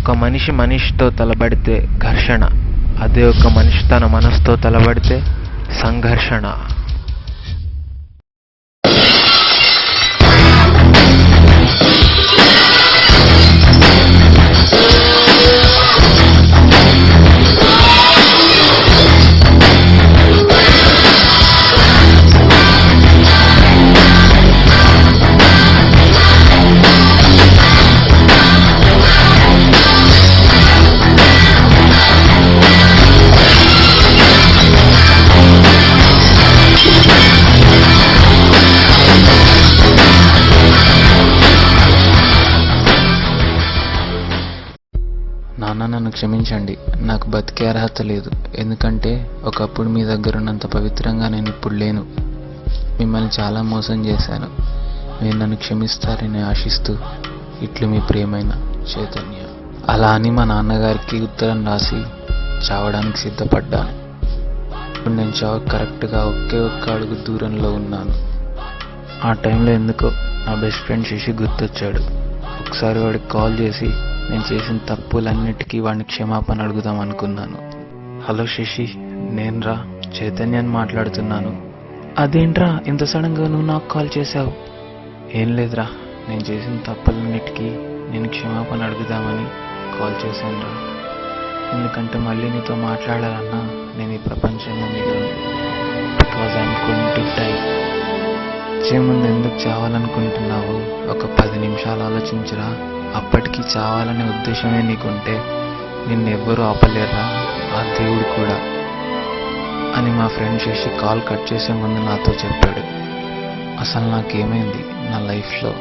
ఒక మనిషి మనిషితో తలబడితే ఘర్షణ, అదే ఒక మనిషి తన మనసుతో తలబడితే సంఘర్షణ. నాన్న, నన్ను క్షమించండి. నాకు బతికే అర్హత లేదు. ఎందుకంటే ఒకప్పుడు మీ దగ్గర ఉన్నంత పవిత్రంగా నేను ఇప్పుడు లేను. మిమ్మల్ని చాలా మోసం చేశాను. మీరు నన్ను క్షమిస్తారని ఆశిస్తూ, ఇట్లు మీ ప్రియమైన చైతన్య. అలా అని మా నాన్నగారికి ఉత్తరం రాసి చావడానికి సిద్ధపడ్డాను. ఇప్పుడు నేను చావు కరెక్ట్గా ఒక్క అడుగు దూరంలో ఉన్నాను. ఆ టైంలో ఎందుకో నా బెస్ట్ ఫ్రెండ్ శశి గుర్తొచ్చాడు. ఒకసారి వాడికి కాల్ చేసి నేను చేసిన తప్పులన్నిటికీ వాడిని క్షమాపణ అడుగుదాం అనుకున్నాను. హలో శశి, నేనురా చైతన్యాన్ని మాట్లాడుతున్నాను. అదేంట్రా ఇంత సడన్గా నువ్వు నాకు కాల్ చేశావు? ఏం లేదురా, నేను చేసిన తప్పులన్నిటికీ నేను క్షమాపణ అడుగుదామని కాల్ చేశానురా. ఎందుకంటే మళ్ళీ నీతో మాట్లాడాలన్నా నేను ఈ ప్రపంచంలో మిగలను. Because I'm going to die. వచ్చే ముందు ఎందుకు చావాలనుకుంటున్నావు? ఒక 10 నిమిషాలు ఆలోచించరా. అప్పటికి చావాలనే ఉద్దేశమే నీకుంటే నిన్నెవ్వరూ ఆపలేరా, ఆ దేవుడు కూడా అని మా ఫ్రెండ్ శశి కాల్ కట్ చేసే ముందు నాతో చెప్పాడు. అసలు నాకేమైంది? నా లైఫ్లో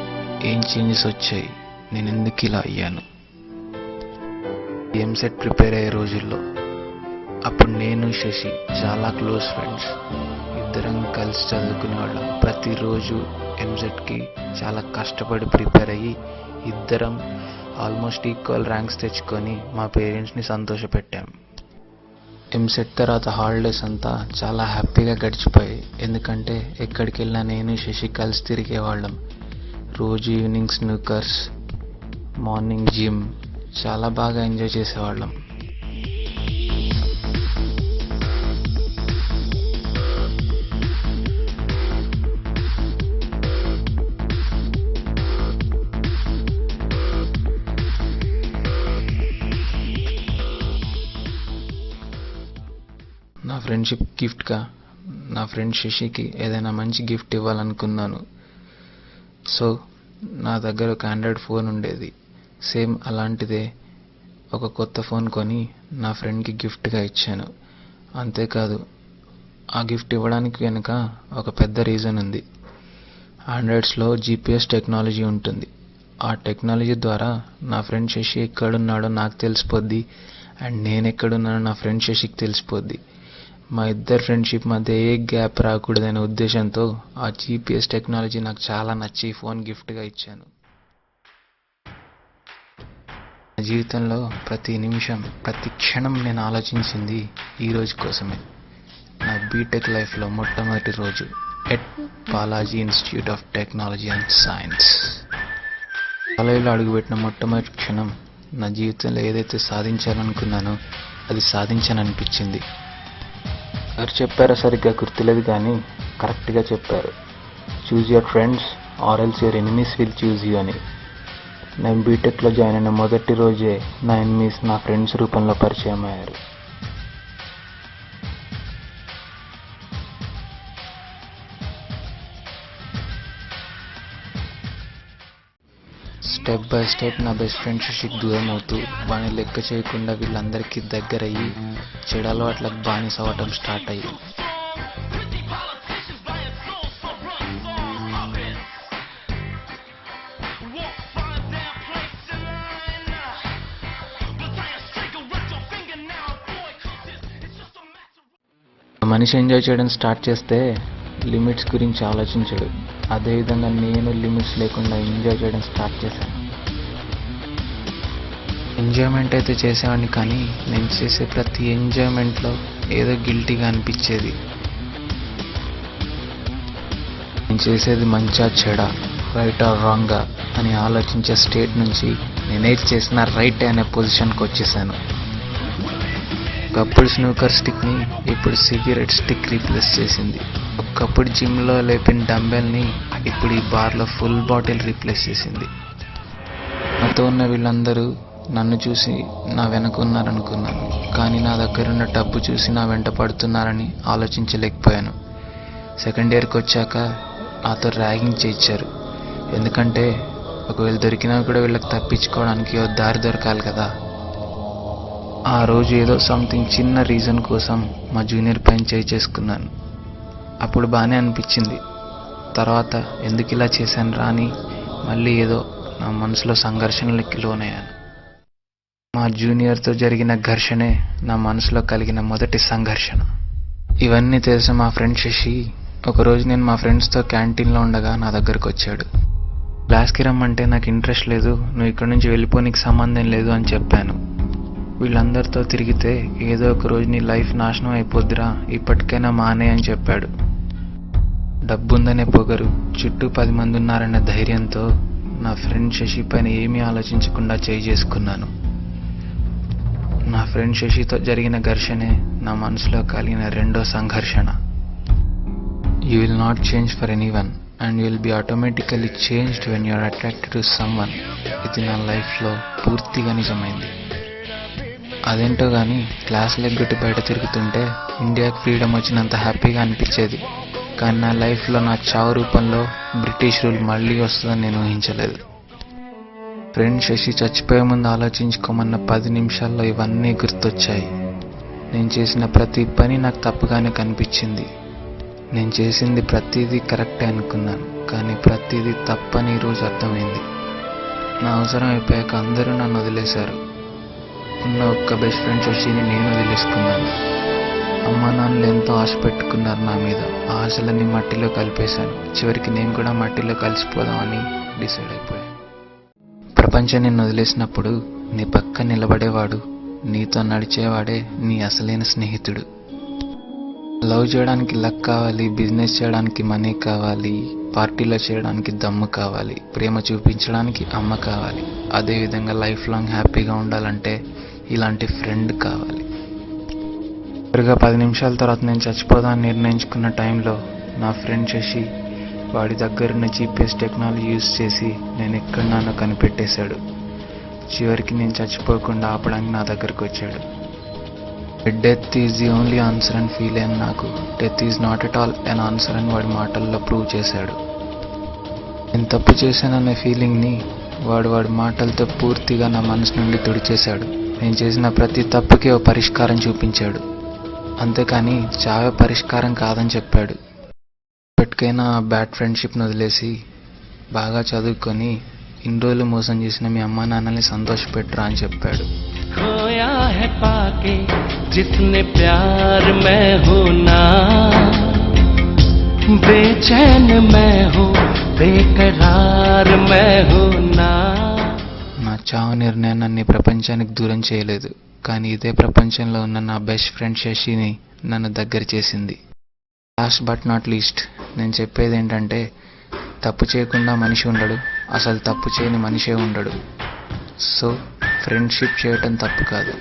ఏం చేంజెస్ వచ్చాయి? నేను ఎందుకు ఇలా అయ్యాను? ఎంసెట్ ప్రిపేర్ అయ్యే రోజుల్లో అప్పుడు నేను శశి చాలా క్లోజ్ ఫ్రెండ్స్. ఇద్దరం కలిసి చదువుకునేవాళ్ళం. ప్రతిరోజు ఎంసెట్కి చాలా కష్టపడి ప్రిపేర్ అయ్యి ఇద్దరం ఆల్మోస్ట్ ఈక్వల్ ర్యాంక్స్ తెచ్చుకొని మా పేరెంట్స్ని సంతోషపెట్టాం. ఎంసెట్ తర్వాత హాలిడేస్ అంతా చాలా హ్యాపీగా గడిచిపోయాయి. ఎందుకంటే ఎక్కడికి వెళ్ళినా నేను శశి కలిసి తిరిగేవాళ్ళం. రోజు ఈవినింగ్ స్నూకర్స్, మార్నింగ్ జిమ్, చాలా బాగా ఎంజాయ్ చేసేవాళ్ళం. నా ఫ్రెండ్షిప్ గిఫ్ట్గా నా ఫ్రెండ్ శశికి ఏదైనా మంచి గిఫ్ట్ ఇవ్వాలనుకున్నాను. సో నా దగ్గర ఒక ఆండ్రాయిడ్ ఫోన్ ఉండేది. సేమ్ అలాంటిదే ఒక కొత్త ఫోన్ కొని నా ఫ్రెండ్కి గిఫ్ట్గా ఇచ్చాను. అంతేకాదు, ఆ గిఫ్ట్ ఇవ్వడానికి వెనుక ఒక పెద్ద రీజన్ ఉంది. ఆండ్రాయిడ్స్లో GPS టెక్నాలజీ ఉంటుంది. ఆ టెక్నాలజీ ద్వారా నా ఫ్రెండ్ శశి ఎక్కడున్నాడో నాకు తెలిసిపోద్ది, అండ్ నేను ఎక్కడున్నానో నా ఫ్రెండ్ శశికి తెలిసిపోద్ది. మా ఇద్దరు ఫ్రెండ్షిప్ మధ్య ఏ గ్యాప్ రాకూడదనే ఉద్దేశంతో ఆ GPS టెక్నాలజీ నాకు చాలా నచ్చి ఫోన్ గిఫ్ట్గా ఇచ్చాను. నా జీవితంలో ప్రతి నిమిషం, ప్రతి క్షణం నేను ఆలోచించింది ఈ రోజు కోసమే. నా బీటెక్ లైఫ్లో మొట్టమొదటి రోజు at Balaji institute of technology and science. కాలేజీలో అడుగుపెట్టిన మొట్టమొదటి క్షణం నా జీవితంలో ఏదైతే సాధించాలనుకున్నానో అది సాధించాననిపించింది. ఎవరు చెప్పారో సరిగ్గా గుర్తులేదు, కానీ కరెక్ట్గా చెప్పారు. Choose your friends or else your enemies will choose you అని. నేను బీటెక్లో జాయిన్ అయిన మొదటి రోజే నా ఎనిమీస్ నా ఫ్రెండ్స్ రూపంలో పరిచయం అయ్యారు. స్టెప్ బై స్టెప్ నా బెస్ట్ ఫ్రెండ్ శశికి దూరం అవుతూ, వాడిని లెక్క చేయకుండా వీళ్ళందరికీ దగ్గరయ్యి చెడు అలవాట్లకు బానిస అవ్వటం స్టార్ట్ అయ్యి. మనిషి ఎంజాయ్ చేయడం స్టార్ట్ చేస్తే లిమిట్స్ గురించి ఆలోచించడు. అదేవిధంగా నేను లిమిట్స్ లేకుండా ఎంజాయ్ చేయడం స్టార్ట్ చేశాను. ఎంజాయ్మెంట్ అయితే చేసేవాడిని, కానీ నేను చేసే ప్రతి ఎంజాయ్మెంట్లో ఏదో గిల్టీగా అనిపించేది. నేను చేసేది మంచా చెడా, రైట్ ఆర్ రాంగా అని ఆలోచించే స్టేట్ నుంచి నేనేది చేసినా రైట్ అనే పొజిషన్కి వచ్చేసాను. ఒకప్పుడు స్నూకర్ స్టిక్ని ఇప్పుడు సిగరెట్ స్టిక్ రీప్లేస్ చేసింది. ఒకప్పుడు జిమ్లో లేపిన డంబెల్ని ఇప్పుడు ఈ బార్లో ఫుల్ బాటిల్ రీప్లేస్ చేసింది. నాతో ఉన్న వీళ్ళందరూ నన్ను చూసి నా వెనక ఉన్నారనుకున్నాను, కానీ నా దగ్గరున్న డబ్బు చూసి నా వెంట పడుతున్నారని ఆలోచించలేకపోయాను. సెకండ్ ఇయర్కి వచ్చాక నాతో ర్యాగింగ్ చేయించారు. ఎందుకంటే ఒకవేళ దొరికినా కూడా వీళ్ళకి తప్పించుకోవడానికి ఓ దారి దొరకాలి కదా. ఆ రోజు ఏదో సంథింగ్ చిన్న రీజన్ కోసం మా జూనియర్ పైన చేసుకున్నాను. అప్పుడు బాగానే అనిపించింది. తర్వాత ఎందుకు ఇలా చేశాను రా అని మళ్ళీ ఏదో నా మనసులో సంఘర్షణలకి లోనయ్యాను. మా జూనియర్తో జరిగిన ఘర్షణే నా మనసులో కలిగిన మొదటి సంఘర్షణ. ఇవన్నీ తెలిసిన మా ఫ్రెండ్ శశి ఒకరోజు నేను మా ఫ్రెండ్స్తో క్యాంటీన్లో ఉండగా నా దగ్గరకు వచ్చాడు. క్లాస్కి రమ్మంటే నాకు ఇంట్రెస్ట్ లేదు, నువ్వు ఇక్కడి నుంచి వెళ్ళిపోనికి సంబంధం లేదు అని చెప్పాను. వీళ్ళందరితో తిరిగితే ఏదో ఒక రోజు నీ లైఫ్ నాశనం అయిపోద్దిరా, ఇప్పటికైనా మానే అని చెప్పాడు. డబ్బుందనే పొగరు, చుట్టూ 10 మంది ఉన్నారన్న ధైర్యంతో నా ఫ్రెండ్ శశి పైన ఏమీ ఆలోచించకుండా చేసుకున్నాను. నా ఫ్రెండ్ శశితో జరిగిన ఘర్షణే నా మనసులో కలిగిన రెండో సంఘర్షణ. You will not change for anyone and you will be automatically changed when you are attracted to someone. ఇది నా లైఫ్లో పూర్తిగా నిజమైంది. అదేంటో కానీ క్లాసులు ఎగ్గొట్టి బయట తిరుగుతుంటే ఇండియాకి ఫ్రీడమ్ వచ్చినంత హ్యాపీగా అనిపించేది. కానీ నా లైఫ్లో నా చావు రూపంలో బ్రిటిష్ రూల్ మళ్ళీ వస్తుందని నేను ఊహించలేదు. ఫ్రెండ్ శశి చచ్చిపోయే ముందు ఆలోచించుకోమన్న 10 నిమిషాల్లో ఇవన్నీ గుర్తొచ్చాయి. నేను చేసిన ప్రతి పని నాకు తప్పుగానే కనిపించింది. నేను చేసింది ప్రతిదీ కరెక్టే అనుకున్నాను, కానీ ప్రతిదీ తప్పని ఈరోజు అర్థమైంది. నా అవసరం అయిపోయాక అందరూ నన్ను వదిలేశారు. ఉన్న ఒక్క బెస్ట్ ఫ్రెండ్ శశిని నేను వదిలేసుకున్నాను. అమ్మా నాన్నలు ఎంతో ఆశ పెట్టుకున్నారు నా మీద. ఆ ఆశలన్నీ మట్టిలో కలిపేశాను. చివరికి నేను కూడా మట్టిలో కలిసిపోదామని డిసైడ్ అయిపోయాను. ప్రపంచం నిన్ను వదిలేసినప్పుడు నీ పక్క నిలబడేవాడు, నీతో నడిచేవాడే నీ అసలైన స్నేహితుడు. లవ్ చేయడానికి లక్ కావాలి, బిజినెస్ చేయడానికి మనీ కావాలి, పార్టీలో చేయడానికి దమ్ము కావాలి, ప్రేమ చూపించడానికి అమ్మ కావాలి. అదేవిధంగా లైఫ్ లాంగ్ హ్యాపీగా ఉండాలంటే ఇలాంటి ఫ్రెండ్ కావాలి. సరిగా 10 నిమిషాల తర్వాత నేను చచ్చిపోదాన్ని నిర్ణయించుకున్న టైంలో నా ఫ్రెండ్ శశి వాడి దగ్గరున్న జీపీఎస్ టెక్నాలజీ యూజ్ చేసి నేను ఎక్కడున్నానో కనిపెట్టేశాడు. చివరికి నేను చచ్చిపోకుండా ఆపడానికి నా దగ్గరకు వచ్చాడు. Death is the only answer అని ఫీల్ అయిన నాకు death is not at all an answer అని వాడి మాటల్లో ప్రూవ్ చేశాడు. నేను తప్పు చేశాననే ఫీలింగ్ని వాడి మాటలతో పూర్తిగా నా మనసు నుండి తుడిచేశాడు. నేను చేసిన ప్రతి తప్పుకి ఓ పరిష్కారం చూపించాడు. అంతేకాని చావే పరిష్కారం కాదని చెప్పాడు. ఇప్పటికైనా బ్యాడ్ ఫ్రెండ్షిప్ను వదిలేసి బాగా చదువుకొని ఇన్ని రోజులు మోసం చేసిన మీ అమ్మా నాన్నల్ని సంతోషపెట్టురా అని చెప్పాడు. खोया है पाके जितने प्यार मैं हूँ ना, बेचैन मैं हूँ बेकरार मैं हूँ ना. నా చావు నిర్ణయం నన్ను ఈ ప్రపంచానికి దూరం చేయలేదు, కానీ ఇదే ప్రపంచంలో ఉన్న నా బెస్ట్ ఫ్రెండ్ శశిని నన్ను దగ్గర చేసింది. లాస్ట్ బట్ నాట్ లీస్ట్ నేను చెప్పేది ఏంటంటే, తప్పు చేయకుండా మనిషి ఉండడు, అసలు తప్పు చేయని మనిషే ఉండడు. సో ఫ్రెండ్షిప్ చేయటం తప్పు కాదు,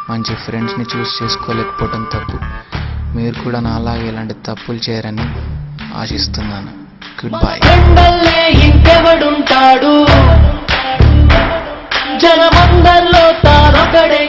మంచి ఫ్రెండ్స్ని చూస్ చేసుకోలేకపోవటం తప్పు. మీరు కూడా నాలాగే ఇలాంటి తప్పులు చేయరని ఆశిస్తున్నాను. Goodbye. ఎండల్లే ఇంకెవడుంటాడు, జనమందరిలో తారొకడే.